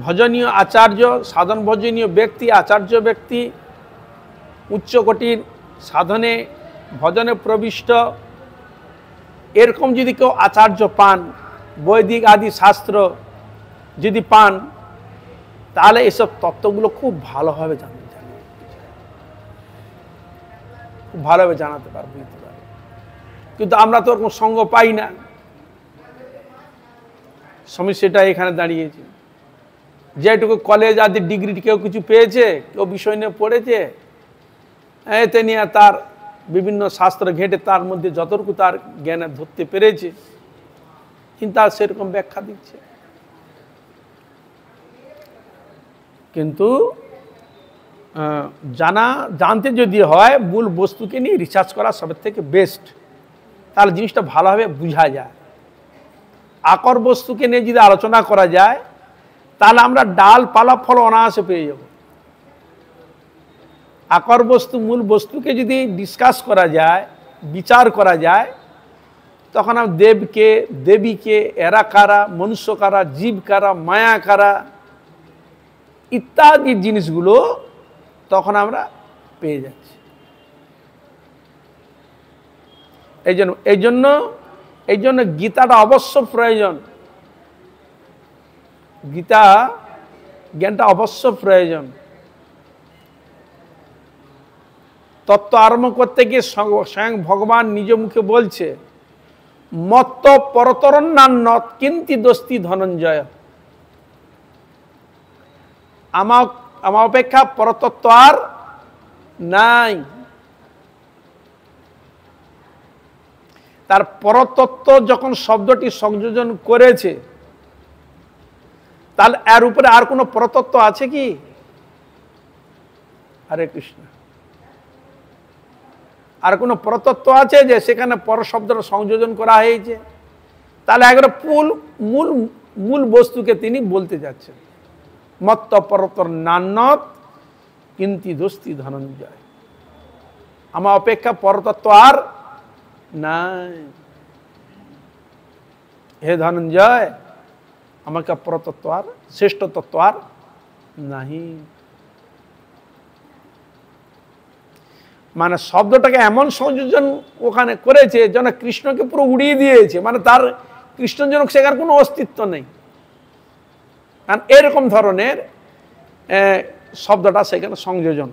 ভজনীয় আচার্য, সাধন ভজনীয় ব্যক্তি, আচার্য ব্যক্তি, উচ্চকোটির সাধনে ভজনে প্রবিষ্ট, এরকম যদি কেউ আচার্য পান, বৈদিক আদি শাস্ত্র যদি পান, তাহলে এসব তত্ত্বগুলো খুব ভালোভাবে খুব ভালোভাবে জানাতে পারবো, বুঝতে পারবো। কিন্তু আমরা তো ওরকম সঙ্গ পাই না। সমস্যাটা এখানে দাঁড়িয়েছে। যেটুকু কলেজ আদি ডিগ্রি কেউ কিছু পেয়েছে, কেউ বিষয় নিয়ে পড়েছে, এতে নিয়ে তার বিভিন্ন শাস্ত্র ঘেঁটে তার মধ্যে যতটুকু তার জ্ঞানে ধরতে পেরেছে, কিন্তু তার সেরকম ব্যাখ্যা দিচ্ছে। কিন্তু জানতে যদি হয়, মূল বস্তুকে নিয়ে রিসার্চ করা সবের থেকে বেস্ট, তাহলে জিনিসটা ভালোভাবে বোঝা যায়। আকর বস্তুকে নিয়ে যদি আলোচনা করা যায়, তাহলে আমরা ডাল পালা ফল অনায়াসে পেয়ে যাব। আকর বস্তু মূল বস্তুকে যদি ডিসকাস করা যায়, বিচার করা যায়, তখন আমরা দেবকে, দেবীকে, এরা কারা, মনুষ্য কারা, জীব কারা, মায়া কারা ইত্যাদি জিনিসগুলো তখন আমরা পেয়ে যাচ্ছি। এই জন্য গীতাটা অবশ্য প্রয়োজন। গীতা জ্ঞানটা অবশ্য প্রয়োজন। তত্ত্ব আরম্ভ করতে গিয়ে স্বয়ং ভগবান নিজ মুখে বলছে, মত্ত পরতরণ্যান্ন কিন্তি দস্তি ধনঞ্জয়। আমার অপেক্ষা পরতত্ত্ব আর নাই। তার পরতত্ত্ব যখন শব্দটি সংযোজন করেছে, তাহলে এর উপরে আর কোনো পরতত্ত্ব আছে কি? হরে কৃষ্ণ। আর কোনো পরতত্ত্ব আছে যে সেখানে পর শব্দটা সংযোজন করা হয়েছে? তাহলে একবারে মূল বস্তুকে তিনি বলতে যাচ্ছেন, মত্ত পরতর নান্নত কিন্তি দস্তি ধনঞ্জয়। আমার অপেক্ষা পরতত্ত্ব আর নাই। হে ধনঞ্জয় আমাকে অপর তত্ত্ব আর শ্রেষ্ঠ তত্ত্ব আর নাহি। মানে শব্দটাকে এমন সংযোজন ওখানে করেছে যেন কৃষ্ণকে পুরো উড়িয়ে দিয়েছে, মানে তার কৃষ্ণজনক সেখানে কোনো অস্তিত্ব নেই। কারণ এরকম ধরনের শব্দটা সেখানে সংযোজন,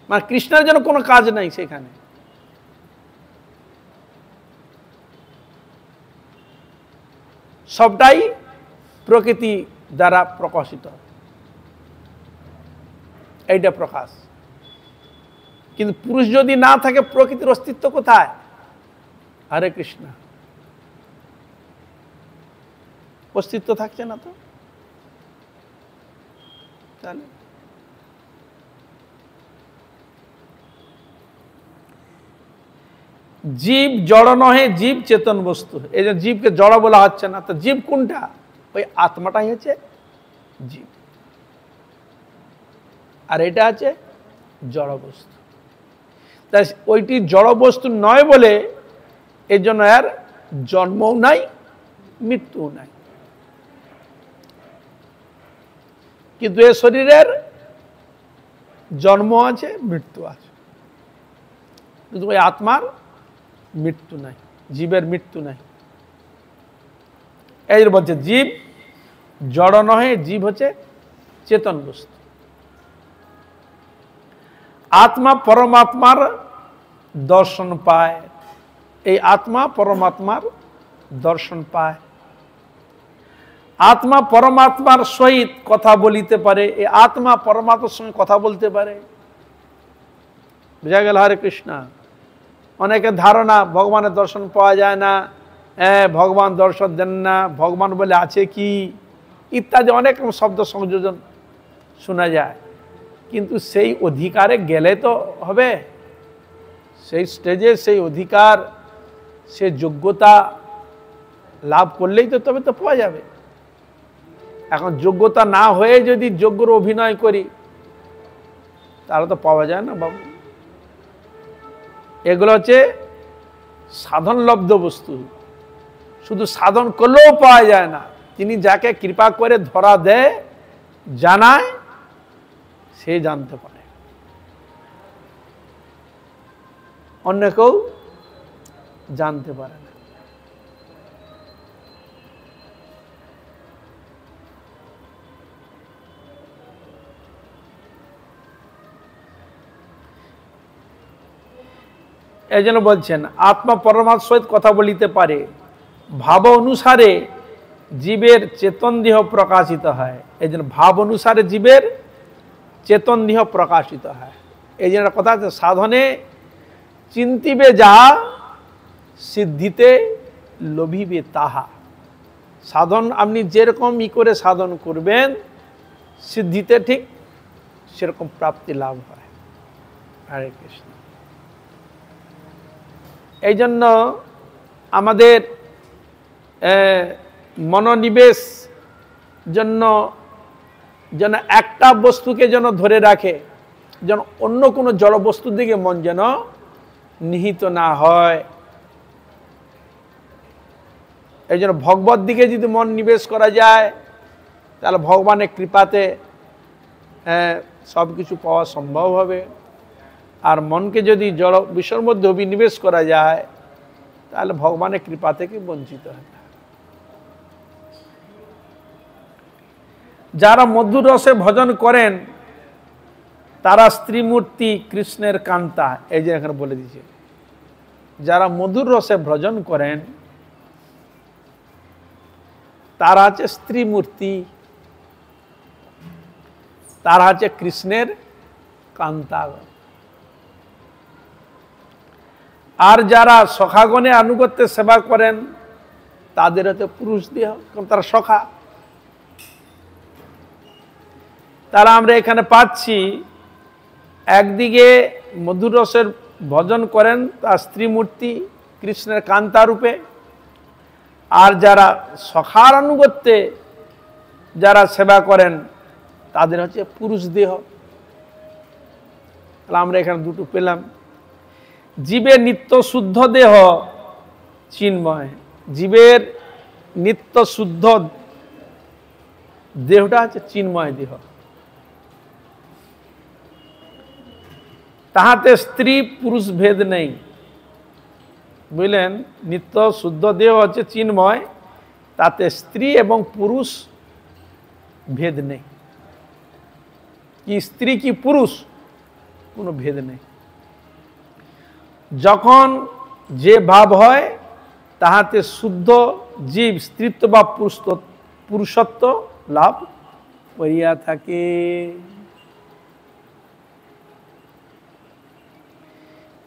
মানে কৃষ্ণের জন্য কোনো কাজ নাই সেখানে। সবটাই প্রকৃতি দ্বারা প্রকাশিত, এইটা প্রকাশ। কিন্তু পুরুষ যদি না থাকে প্রকৃতির অস্তিত্ব কোথায়? হরে কৃষ্ণ, অস্তিত্ব থাকছে না তো। তাহলে জীব জড় নহে, জীব চেতন বস্তু। এই যে জীবকে জড় বলা হচ্ছে না, তো জীব কোনটা? ওই আত্মাটাই হচ্ছে জীব, আর এটা আছে জড় বস্তু। তাই ওইটি জড় বস্তু নয় বলে এর জন্য আর জন্মও নাই, মৃত্যুও নাই। কিন্তু এ শরীরের জন্ম আছে, মৃত্যু আছে, কিন্তু ওই আত্মার মৃত্যু নাই, জীবের মৃত্যু নাই। এই বলছে জীব জড় নহে, জীব হচ্ছে চেতন বস্তু। আত্মা পরমাত্মার দর্শন পায়, এই আত্মা পরমাত্মার দর্শন পায়। আত্মা পরমাত্মার সহিত কথা বলিতে পারে, এই আত্মা পরমাত্মার সঙ্গে কথা বলতে পারে। বুঝা গেল? হরে কৃষ্ণ। অনেকের ধারণা ভগবানের দর্শন পাওয়া যায় না, ভগবান দর্শন দেন না, ভগবান বলে আছে কি, ইত্যাদি অনেক শব্দ সংযোজন শোনা যায়। কিন্তু সেই অধিকারে গেলে তো হবে, সেই স্টেজে সেই অধিকার, সে যোগ্যতা লাভ করলেই তো তবে তো পাওয়া যাবে। এখন যোগ্যতা না হয়ে যদি যোগ্যর অভিনয় করি তাহলে তো পাওয়া যায় না বাবু। এগুলো হচ্ছে সাধনলব্ধ বস্তু, শুধু সাধন করলেও পাওয়া যায় না। তিনি যাকে কৃপা করে ধরা দেয়, জানায়, সে জানতে পারে, অন্য কেউ জানতে পারে না। এই জন্য বলছেন আত্মা পরমাত্মার সহিত কথা বলিতে পারে, ভাব অনুসারে জীবের চেতন দেহ প্রকাশিত হয়। এই জন্য ভাব অনুসারে জীবের চেতন দেহ প্রকাশিত হয়। এই জন্য কথা আছে, সাধনে চিন্তিবে যাহা, সিদ্ধিতে লোভিবে তাহা। সাধন আপনি যেরকম করে সাধন করবেন, সিদ্ধিতে ঠিক সেরকম প্রাপ্তি লাভ হয়। হরে কৃষ্ণ। এই জন্য আমাদের মনোনিবেশ জন্য যেন একটা বস্তুকে যেন ধরে রাখে, যেন অন্য কোনো জড় বস্তুর দিকে মন যেন নিহিত না হয়। এই জন্য ভগবত দিকে যদি মন নিবেশ করা যায় তাহলে ভগবানের কৃপাতে সব কিছু পাওয়া সম্ভব হবে। আর মনকে যদি জড় বিষয়ের মধ্যে অভিনিবেশ করা যায় তাহলে ভগবানের কৃপা থেকে বঞ্চিত হবে। যারা মধুর রসে ভজন করেন তারা স্ত্রীমূর্তি কৃষ্ণের কান্তা। এই যে এখানে বলে দিয়েছে, যারা মধুর রসে ভজন করেন তারা আছে স্ত্রীমূর্তি, তারা আছে কৃষ্ণের কান্তা। আর যারা সখাগণে আনুগত্যে সেবা করেন তাদের হতে পুরুষ দেহ, কারণ তারা সখা। তারা আমরা এখানে পাচ্ছি একদিকে মধুর রসের ভজন করেন তার স্ত্রীমূর্তি কৃষ্ণের কান্তা রূপে, আর যারা সখার আনুগত্যে যারা সেবা করেন তাদের হচ্ছে পুরুষ দেহ। তাহলে আমরা এখানে দুটো পেলাম। জীবে নিত্য শুদ্ধ দেহ চিন্ময়, জীবের নিত্য শুদ্ধ দেহটা হচ্ছে চিন্ময় দেহ। তাহাতে স্ত্রী পুরুষ ভেদ নেই। বুঝলেন, নিত্য শুদ্ধ দেহ হচ্ছে চিন্ময়, তাতে স্ত্রী এবং পুরুষ ভেদ নেই। কি স্ত্রী কি পুরুষ, কোনো ভেদ নেই। যখন যে ভাব হয় তাহাতে শুদ্ধ জীব স্ত্রীত্ব বা পুরুষত্ব লাভ করিয়া থাকে।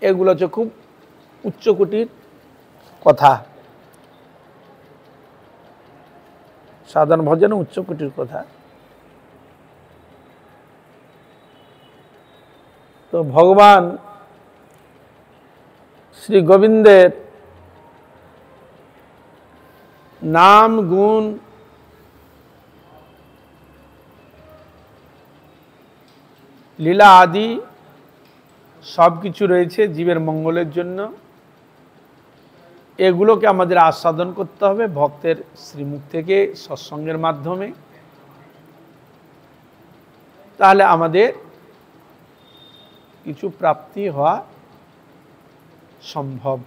এগুলো হচ্ছে খুব উচ্চকোটির কথা, সাধারণ ভজনে উচ্চকোটির কথা। তো ভগবান শ্রী গোবিন্দের নাম গুণ লীলা আদি সব কিছু রয়েছে জীবের মঙ্গলের জন্য। এগুলোকে আমাদের আস্বাদন করতে হবে ভক্তের শ্রীমুখ থেকে, সৎসঙ্গের মাধ্যমে। তাহলে আমাদের কিছু প্রাপ্তি হওয়া সম্ভব।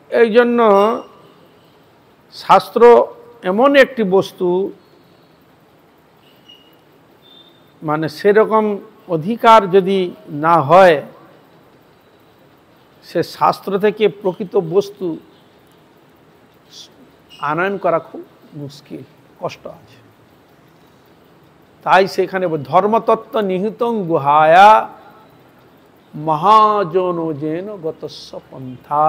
এই জন্য শাস্ত্র এমন একটি বস্তু, মানে সেরকম অধিকার যদি না হয়, সে শাস্ত্র থেকে প্রকৃত বস্তু আনয়ন করা খুব মুশকিল, কষ্ট আছে। তাই সেখানে ধর্মতত্ত্ব নিহিতং গুহায়া মহাজন যেন গতস্য পন্থা।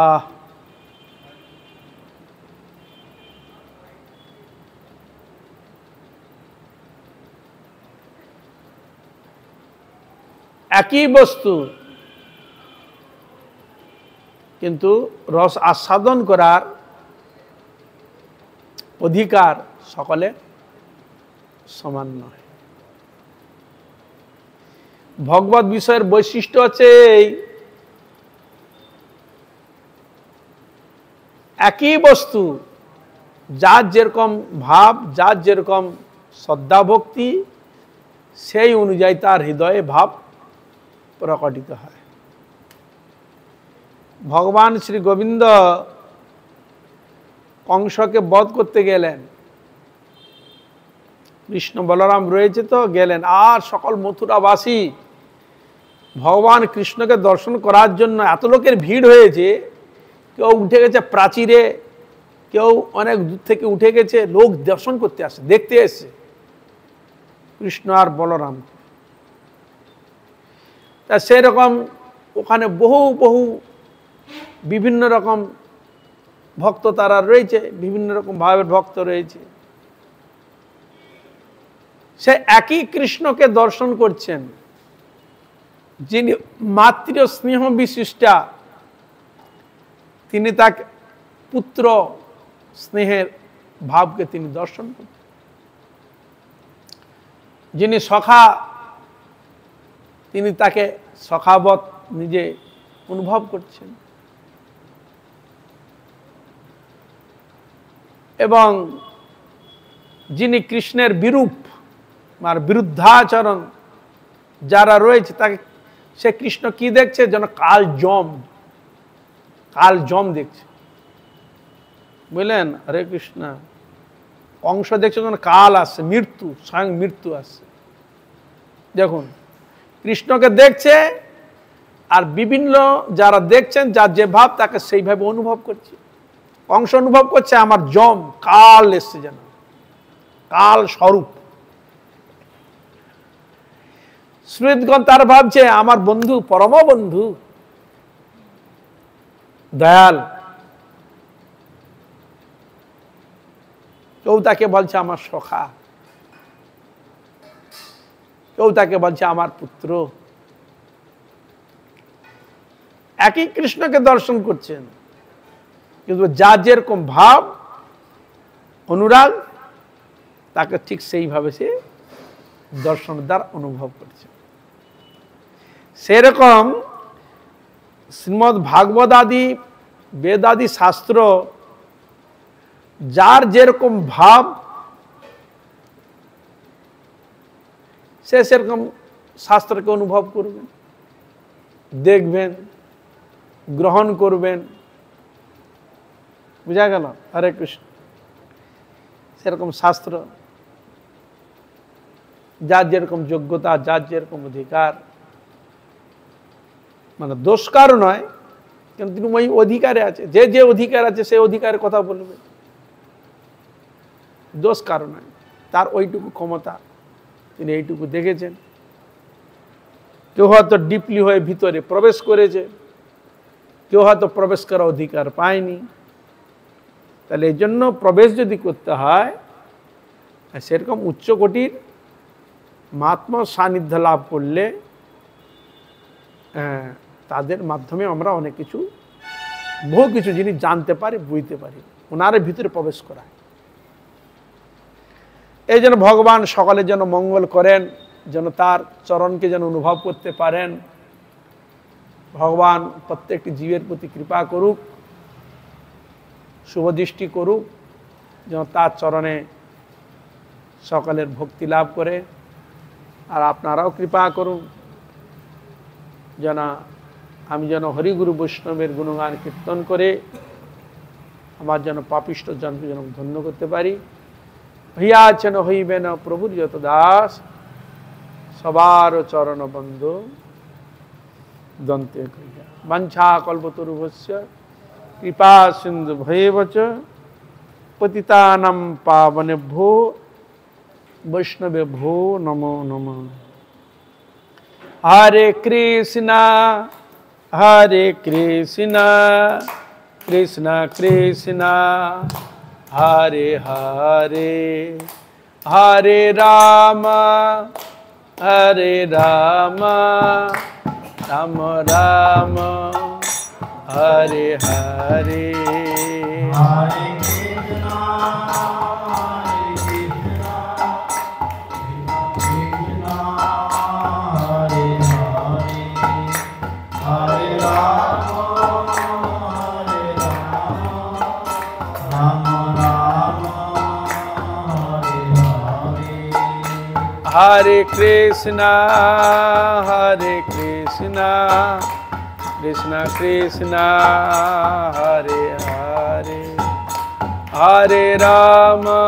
একই বস্তু, কিন্তু রস আস্বাদন করার অধিকার সকলে সমান নয়। ভগবত বিষয়ের বৈশিষ্ট্য আছে একই বস্তু, যার যেরকম ভাব, যার যেরকম শ্রদ্ধা ভক্তি, সেই অনুযায়ী তার হৃদয়ে ভাব প্রকটিত হয়। ভগবান শ্রী গোবিন্দ কংসকে বধ করতে গেলেন, কৃষ্ণ বলরাম রয়েছে তো, গেলেন। আর সকল মথুরাবাসী ভগবান কৃষ্ণকে দর্শন করার জন্য এত লোকের ভিড় হয়েছে, কেউ উঠে গেছে প্রাচীরে, কেউ অনেক দূর থেকে উঠে গেছে, লোক দর্শন করতে আসে, দেখতে এসে কৃষ্ণ আর বলরাম। তা সেরকম ওখানে বহু বহু বিভিন্ন রকম ভক্ত তারা রয়েছে, বিভিন্ন রকম ভাবের ভক্ত রয়েছে। সে একই কৃষ্ণকে দর্শন করছেন, যিনি মাতৃ স্নেহ বিশিষ্টা, তিনি তাকে পুত্র স্নেহের ভাবকে তিনি দর্শন করছেন। যিনি সখা, তিনি তাকে সখাবত নিজে অনুভব করছেন। এবং যিনি কৃষ্ণের বিরূপ আর বিরুদ্ধাচরণ যারা রয়েছে, তাকে সে কৃষ্ণ কি দেখছে, যেন কাল জম দেখছে। বুঝলেন? হরে কৃষ্ণ। কংস দেখছে যেন কাল আসছে, মৃত্যু, স্বয়ং মৃত্যু আসছে। দেখুন, কৃষ্ণকে দেখছে, আর বিভিন্ন যারা দেখছেন, যার যে ভাব, তাকে সেইভাবে অনুভব করছে। কংস অনুভব করছে আমার জম, কাল এসছে, যেন কাল স্বরূপ। শ্রীদগণ তার ভাবছে আমার বন্ধু, পরম বন্ধু, দয়াল। কেউ তাকে বলছে আমার সখা, কেউ তাকে বলছে আমার পুত্র। একই কৃষ্ণকে দর্শন করছেন, কিন্তু যার যেরকম ভাব, অনুরাগ, তাকে ঠিক সেইভাবে সে দর্শন দ্বার অনুভব করছে। সেরকম শ্রীমদ্ ভাগবত আদি বেদ আদি শাস্ত্র যার যেরকম ভাব সে সেরকম শাস্ত্রকে অনুভব করবেন, দেখবেন, গ্রহণ করবেন। বুঝা গেল? হরে কৃষ্ণ। সেরকম শাস্ত্র যার যেরকম যোগ্যতা, যার যেরকম অধিকার, মানে দোষ কারো নয়, কিন্তু তিনি ওই অধিকারে আছে, যে যে অধিকার আছে সে অধিকারের কথা বলবে, দোষ কারো নয়। তার ওইটুকু ক্ষমতা, তিনি এইটুকু দেখেছেন। কেউ হয়তো ডিপলি হয়ে ভিতরে প্রবেশ করেছে, কেউ হয়তো প্রবেশ করার অধিকার পায়নি। তাহলে এই জন্য প্রবেশ যদি করতে হয়, সেরকম উচ্চকোটির মহাত্মা সান্নিধ্য লাভ করলে তাদের মাধ্যমে আমরা অনেক কিছু, বহু কিছু জিনিস জানতে পারি, বুঝতে পারি, ওনার ভিতরে প্রবেশ করা। এই জন্য ভগবান সকলের যেন মঙ্গল করেন, যেন তার চরণকে যেন অনুভব করতে পারেন। ভগবান প্রত্যেকটি জীবের প্রতি কৃপা করুক, শুভদৃষ্টি করুক, যেন তার চরণে সকলের ভক্তি লাভ করে। আর আপনারাও কৃপা করুন যেন আমি যেন হরিগুরু বৈষ্ণবের গুণগান কীর্তন করে আমার যেন পাপিষ্ঠ জনকে যেন ধন্য করতে পারি। হইয়াছেন হইবে না প্রভুর যত দাস, সবার চরণ বন্ধু দন্তে কইয়া। বাঞ্ছা কল্পতরুভস্য কৃপা সিন্ধু ভয়েবচ পতিতানাং পাবনেভ্যো বৈষ্ণবেভ্যো নমো নমঃ। হরে কৃষ্ণ হরে কৃষ্ণ কৃষ্ণ কৃষ্ণ হরে হরে হরে রাম হরে রাম রাম রাম হরে হরে। হরে Krishna Hare Krishna, Hare Krishna, Krishna Krishna, Hare Hare, Hare Rama,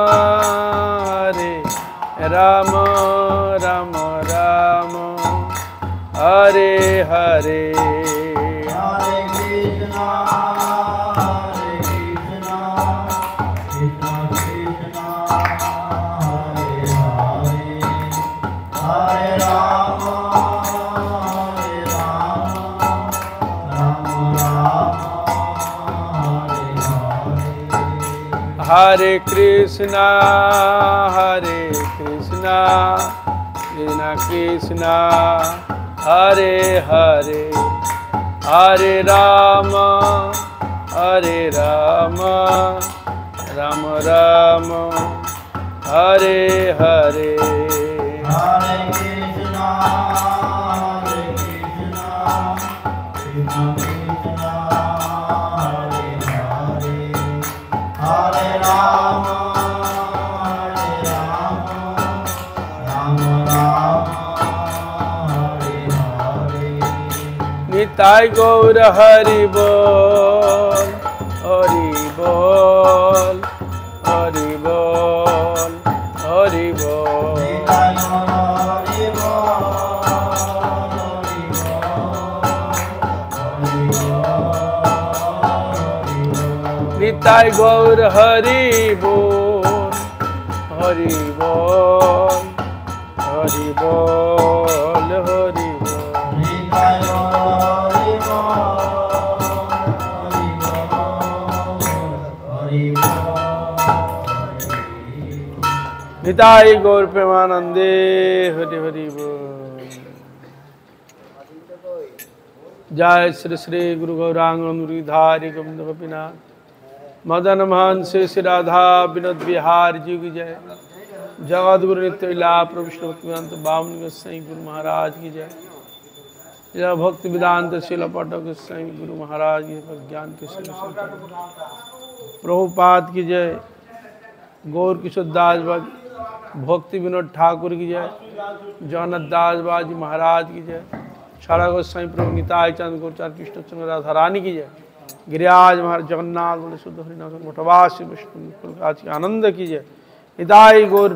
Hare Rama, Rama Rama, Hare Hare. Hare Krishna, Hare Krishna, Krishna Krishna, Hare Hare, Hare Rama, Hare Rama, Rama Rama, Hare Hare. Hare Krishna, Hare Krishna, Krishna Krishna, Hare Hare, Hare Rama, Hare Rama, Rama Rama, Hare Hare. Hare Krishna, Hare Krishna, Krishna Krishna, Hare Hare, Hare Rama, Hare Rama, Rama Rama, Hare Hare. Nitai Gaur Hari Bol, Hari Bol, Hari Bol, Hari Bol. Nitai Gaur Hari Bol, Hari Bol, Nitai Gaur Hari Bol, Hari Bol, Hari Bol, Hari Bol. Nitai Gaur Hari Bol, Nitai Gaur Premanande, Hari Hari Bol. Jai Shri Shri Guru Gauranga Muridhari Govinda Gopinath Madan Mohan Shri Shri Radha Vinod Bihar Ji ki Jai. Jagat Guru नित्य लीला प्रभु विष्णु भक्तिवेदांत बामन गोसाई गुरु महाराज की जय। जय भक्ति वेदांत शिल पाठक गोसाई गुरु महाराज की ज्ञान के शिल प्रभुपाद की जय। गौर किशोर दास भक्ति विनोद ठाकुर की जय। जगन्नाथ दास बाजी महाराज की जय। सारा गोसाई प्रभु निताय चंद गौरचार कृष्ण चंद्र राधा रानी की जय। गिरिराज महाराज जगन्नाथ बड़े शुद्ध हरिनाथ मठवासी विष्णु आज के आनंद की जय। हिदाई गौर